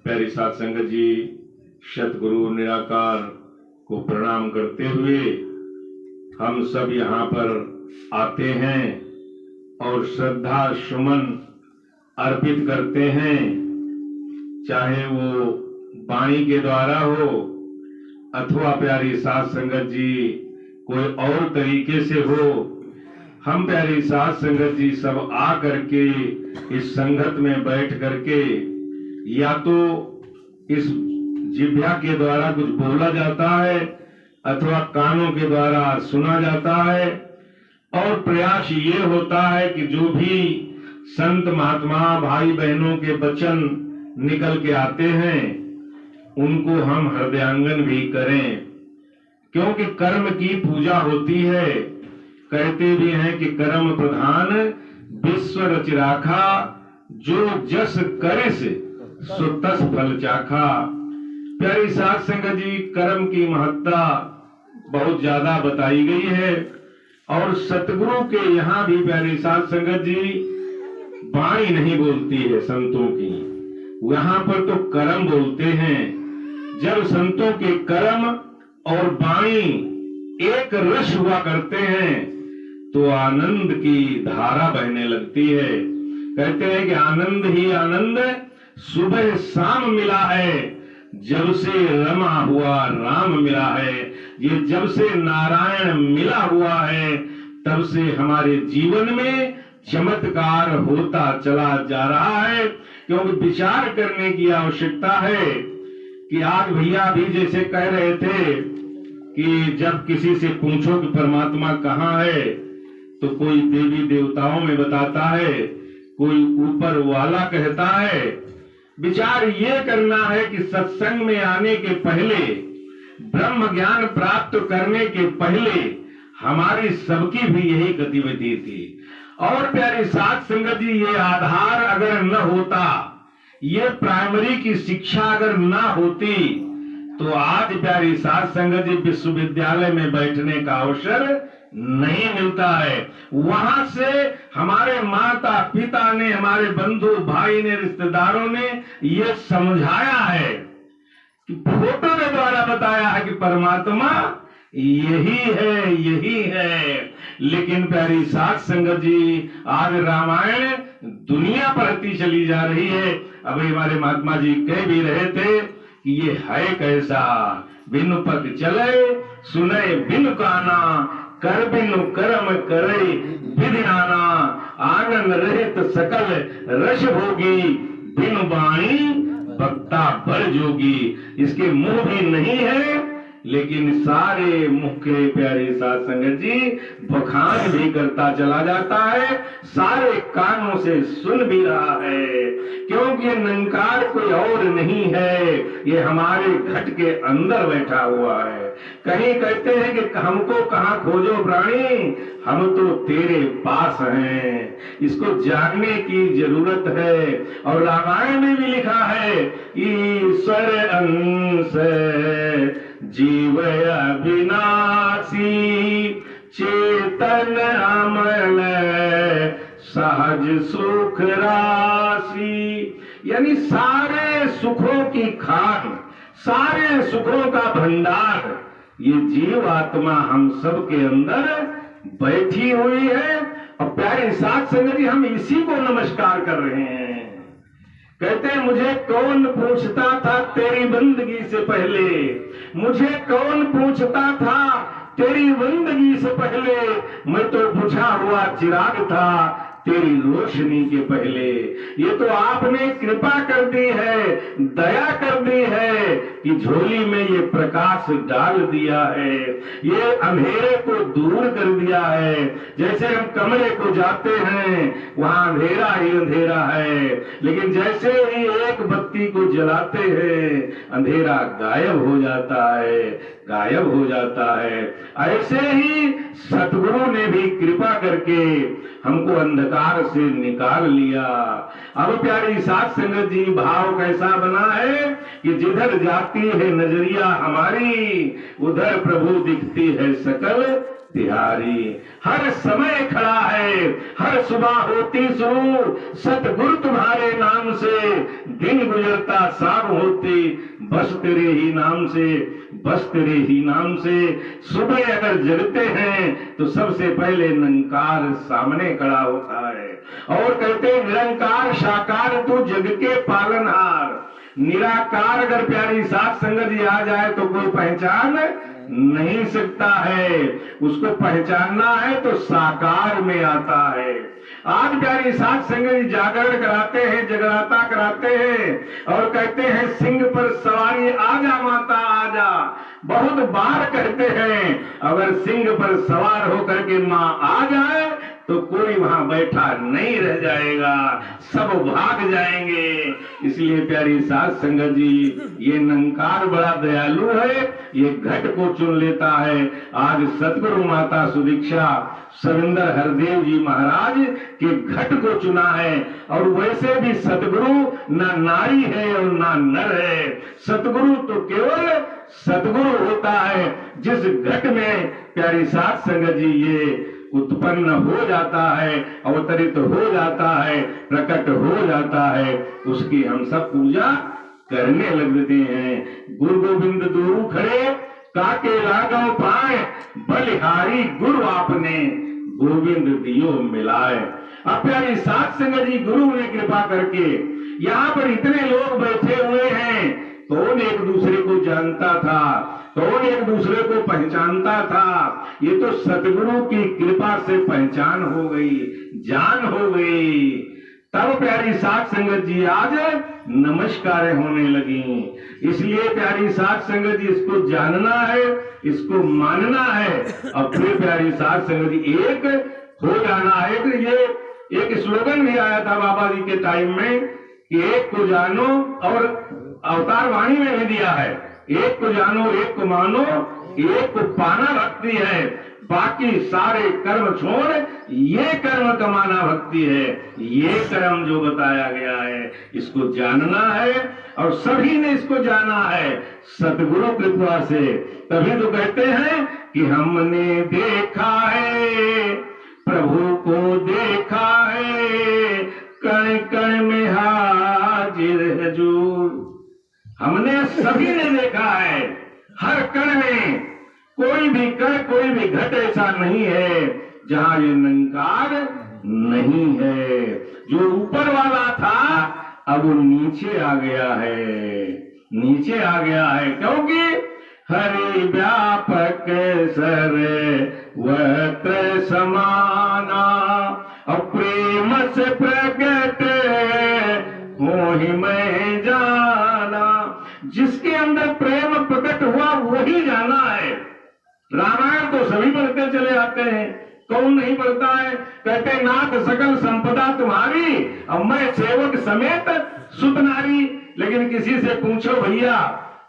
प्यारी साध संगत जी, सतगुरु निराकार को प्रणाम करते हुए हम सब यहाँ पर आते हैं और श्रद्धा सुमन अर्पित करते हैं, चाहे वो वाणी के द्वारा हो अथवा प्यारी साध संगत जी कोई और तरीके से हो। हम प्यारी साध संगत जी सब आ करके इस संगत में बैठ करके या तो इस जिह्वा के द्वारा कुछ बोला जाता है अथवा कानों के द्वारा सुना जाता है, और प्रयास ये होता है कि जो भी संत महात्मा भाई बहनों के वचन निकल के आते हैं उनको हम हृदयांगन भी करें, क्योंकि कर्म की पूजा होती है। कहते भी हैं कि कर्म प्रधान विश्व रच राखा, जो जस करे से सो तस फल चाखा। प्यारी साध संगत जी, कर्म की महत्ता बहुत ज्यादा बताई गई है, और सतगुरु के यहाँ भी प्यारी साध संगत जी वाणी नहीं बोलती है संतों की, यहाँ पर तो कर्म बोलते हैं। जब संतों के कर्म और वाणी एक रस हुआ करते हैं तो आनंद की धारा बहने लगती है। कहते हैं कि आनंद ही आनंद सुबह शाम मिला है, जब से रमा हुआ राम मिला है। ये जब से नारायण मिला हुआ है तब से हमारे जीवन में चमत्कार होता चला जा रहा है, क्योंकि विचार करने की आवश्यकता है। कि आज भैया भी जैसे कह रहे थे कि जब किसी से पूछो कि परमात्मा कहाँ है तो कोई देवी देवताओं में बताता है, कोई ऊपर वाला कहता है। विचार ये करना है कि सत्संग में आने के पहले, ब्रह्म ज्ञान प्राप्त करने के पहले हमारी सबकी भी यही गतिविधि थी। और प्यारी साध संगत जी, ये आधार अगर न होता, ये प्राइमरी की शिक्षा अगर न होती तो आज प्यारी साध संगत जी विश्वविद्यालय में बैठने का अवसर नहीं मिलता है। वहां से हमारे माता पिता ने, हमारे बंधु भाई ने, रिश्तेदारों ने ये समझाया है कि फोटो के द्वारा बताया है कि परमात्मा यही है, यही है। लेकिन प्यारी साध संगत जी, आज रामायण दुनिया पढ़ती चली जा रही है। अभी हमारे महात्मा जी कह भी रहे थे कि ये है कैसा, बिनु पग चले सुने बिनु काना, कर बिनु कर्म करे विधि नाना, आनंद रहित सकल रस भोगी, बिनु वाणी वक्ता बड़ जोगी। इसके मुंह भी नहीं है, लेकिन सारे मुख के प्यारे साध संगत जी बखान भी करता चला जाता है, सारे कानों से सुन भी रहा है, क्योंकि निरंकार कोई और नहीं है, ये हमारे घट के अंदर बैठा हुआ है। कहीं कहते हैं कि हमको कहाँ खोजो प्राणी, हम तो तेरे पास हैं। इसको जानने की जरूरत है। और रामायण में भी लिखा है, ईश्वर अंश जीव अविनाशी, चेतन अमल सहज सुख राशि। यानी सारे सुखों की खान, सारे सुखों का भंडार ये जीव आत्मा हम सब के अंदर बैठी हुई है। और प्यारे साध संगत जी, हम इसी को नमस्कार कर रहे हैं। कहते हैं, मुझे कौन पूछता था तेरी बंदगी से पहले, मुझे कौन पूछता था तेरी बंदगी से पहले, मैं तो बुझा हुआ चिराग था तेरी रोशनी के पहले। ये तो आपने कृपा कर दी है, दया कर दी है कि झोली में ये प्रकाश डाल दिया है, ये अंधेरे को दूर कर दिया है। जैसे हम कमरे को जाते हैं वहां अंधेरा ही अंधेरा है, लेकिन जैसे ही एक बत्ती को जलाते हैं अंधेरा गायब हो जाता है, गायब हो जाता है। ऐसे ही सतगुरु ने भी कृपा करके हमको अंधकार से निकाल लिया। अब प्यारी साध संगत जी, भाव कैसा बना है कि जिधर जाती है नजरिया हमारी, उधर प्रभु दिखती है सकल तिहारी। हर समय खड़ा है, हर सुबह होती शुरू, सतगुरु तुम्हारे नाम से, दिन गुजरता शाम होती, बस तेरे ही नाम से, बस तेरे ही नाम से। सुबह अगर जगते हैं तो सबसे पहले निरंकार सामने खड़ा होता है और कहते हैं निरंकार साकार तू जग के पालनहार। निराकार अगर प्यारी साध संगत जी आ जाए तो कोई पहचान नहीं सकता है, उसको पहचानना है तो साकार में आता है। आज प्यारी साध संगत जी जागरण कराते हैं, जगराता कराते हैं और कहते हैं सिंह पर सवारी आजा माता आजा। बहुत बार कहते हैं अगर सिंह पर सवार होकर के माँ आ जाए तो कोई वहां बैठा नहीं रह जाएगा, सब भाग जाएंगे। इसलिए प्यारी साध संगत जी, ये निरंकार बड़ा दयालु है, ये घट को चुन लेता है। आज सतगुरु माता सुदीक्षा सविंदर हरदेव जी महाराज के घट को चुना है। और वैसे भी सतगुरु ना नारी है और ना नर है, सतगुरु तो केवल सतगुरु होता है। जिस घट में प्यारी साध संगत जी ये उत्पन्न हो जाता है, अवतरित हो जाता है, प्रकट हो जाता है, उसकी हम सब पूजा करने लगते हैं। गुरु गोविंद दूर खड़े काके लागो पाए, बलिहारी गुरु आपने गोविंद दियो मिलाए। अब प्यारी साध संगत जी, गुरु ने कृपा करके यहाँ पर इतने लोग बैठे हुए हैं, कौन एक दूसरे को जानता था, कौन एक दूसरे को पहचानता था। ये तो सतगुरु की कृपा से पहचान हो गई, जान हो गई। तब प्यारी साध संगत जी आज नमस्कार होने लगी। इसलिए प्यारी साध संगत जी, इसको जानना है, इसको मानना है। अब फिर प्यारी साध संगत जी एक हो जाना है। तो ये एक स्लोगन भी आया था बाबा जी के टाइम में कि एक को जानो, और अवतार वाणी में भी दिया है, एक को जानो एक को मानो, एक को पाना भक्ति है, बाकी सारे कर्म छोड़ ये कर्म कमाना भक्ति है। ये कर्म जो बताया गया है इसको जानना है और सभी ने इसको जाना है सतगुरु कृपा से। तभी तो कहते हैं कि हमने देखा है प्रभु को, देखा है कण कण में हाजिर हजूर। हमने सभी ने देखा है, हर कण में कोई भी कण, कोई भी घट ऐसा नहीं है जहां ये निरंकार नहीं है। जो ऊपर वाला था अब वो नीचे आ गया है, नीचे आ गया है, क्योंकि हरि व्यापक सर्वत्र समाना, और प्रेम से प्रकट मोहि मैं जाना। जिसके अंदर प्रेम प्रकट हुआ वही जाना है। रामायण तो सभी पढ़ते चले आते हैं, कौन नहीं पढ़ता है। कहते नाथ सकल संपदा तुम्हारी, अब मैं सेवक समेत सुत नारी। लेकिन किसी से पूछो भैया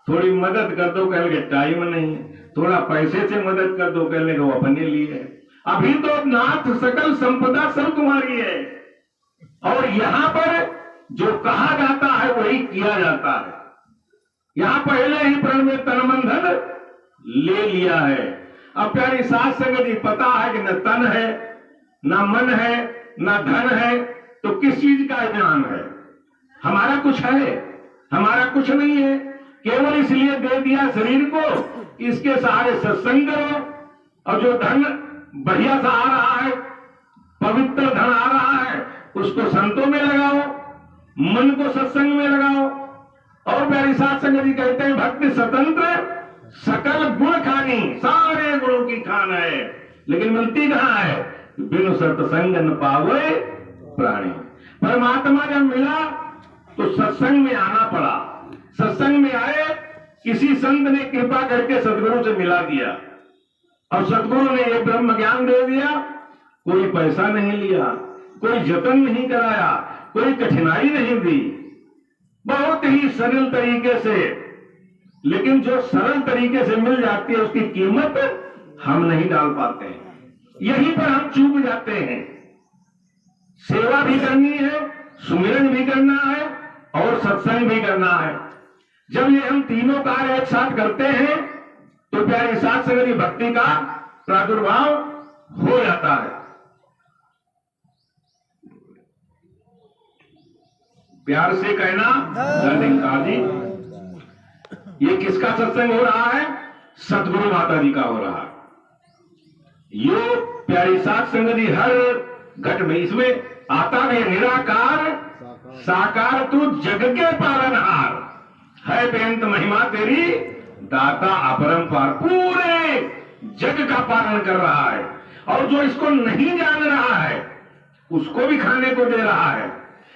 थोड़ी मदद कर दो, कहने के टाइम नहीं। थोड़ा पैसे से मदद कर दो, कहने को अपने लिए। अभी तो नाथ सकल संपदा सब तुम्हारी है, और यहाँ पर जो कहा जाता है वही किया जाता है। यहाँ पहले ही प्रण में तन मन धन ले लिया है। अब प्यारी साध संगत जी, पता है कि न तन है, न मन है, न धन है, तो किस चीज का ज्ञान है? हमारा कुछ है? हमारा कुछ नहीं है। केवल इसलिए दे दिया शरीर को कि इसके सहारे सत्संग करो, और जो धन बढ़िया सा आ रहा है, पवित्र धन आ रहा है, उसको संतों में लगाओ, मन को सत्संग में लगाओ। और प्यारी साध संगत जी कहते हैं भक्ति स्वतंत्र सकल गुण खानी, सारे गुणों की खान है, लेकिन मिलती कहाँ है? बिनु सत्संग न पावे प्राणी। परमात्मा जब मिला तो सत्संग में आना पड़ा। सत्संग में आए, किसी संत ने कृपा करके सदगुरु से मिला दिया, और सदगुरु ने ये ब्रह्म ज्ञान दे दिया। कोई पैसा नहीं लिया, कोई जतन नहीं कराया, कोई कठिनाई नहीं दी, बहुत ही सरल तरीके से। लेकिन जो सरल तरीके से मिल जाती है उसकी कीमत हम नहीं डाल पाते हैं। यहीं पर हम चूक जाते हैं। सेवा भी करनी है, सुमिरन भी करना है और सत्संग भी करना है। जब ये हम तीनों कार्य एक साथ करते हैं तो प्यारी साध संगत की भक्ति का प्रादुर्भाव हो जाता है। प्यार से कहना जी, ये किसका सत्संग हो रहा है? सतगुरु माता जी का हो रहा है। यो प्यारी साध संगत जी हर घट में इसमें आता भी निराकार साकार तू जग के पालनहार है, बेअंत महिमा तेरी दाता अपरंपार। पूरे जग का पालन कर रहा है और जो इसको नहीं जान रहा है उसको भी खाने को दे रहा है,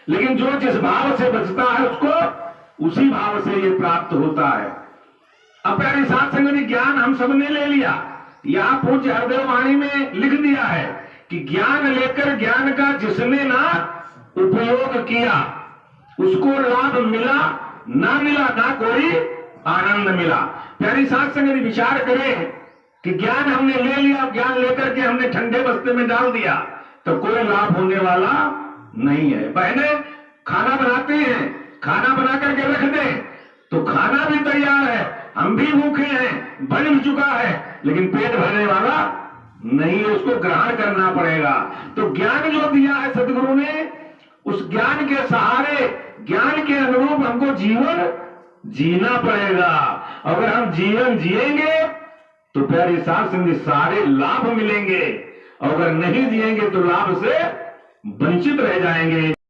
लेकिन जो जिस भाव से बचता है उसको उसी भाव से ये प्राप्त होता है। अब प्यारी साध संगत जी ज्ञान हम सबने ले लिया, यहाँ पूज्य हरदेव वाणी में लिख दिया है कि ज्ञान लेकर ज्ञान का जिसने ना उपयोग किया उसको लाभ मिला ना मिला ना कोई आनंद मिला। प्यारी साध संगत जी विचार करें कि ज्ञान हमने ले लिया, ज्ञान लेकर के हमने ठंडे बस्ते में डाल दिया तो कोई लाभ होने वाला नहीं है। बहने खाना बनाते हैं, खाना बना करके रख दे तो खाना भी तैयार है, हम भी भूखे हैं, बन भी चुका है, लेकिन पेट भरने वाला नहीं है, उसको ग्रहण करना पड़ेगा। तो ज्ञान जो दिया है सदगुरु ने, उस ज्ञान के सहारे ज्ञान के अनुरूप हमको जीवन जीना पड़ेगा। अगर हम जीवन जिएंगे तो प्यारी साध संगत सारे लाभ मिलेंगे, अगर नहीं जिएंगे तो लाभ से वंचित रह जाएंगे।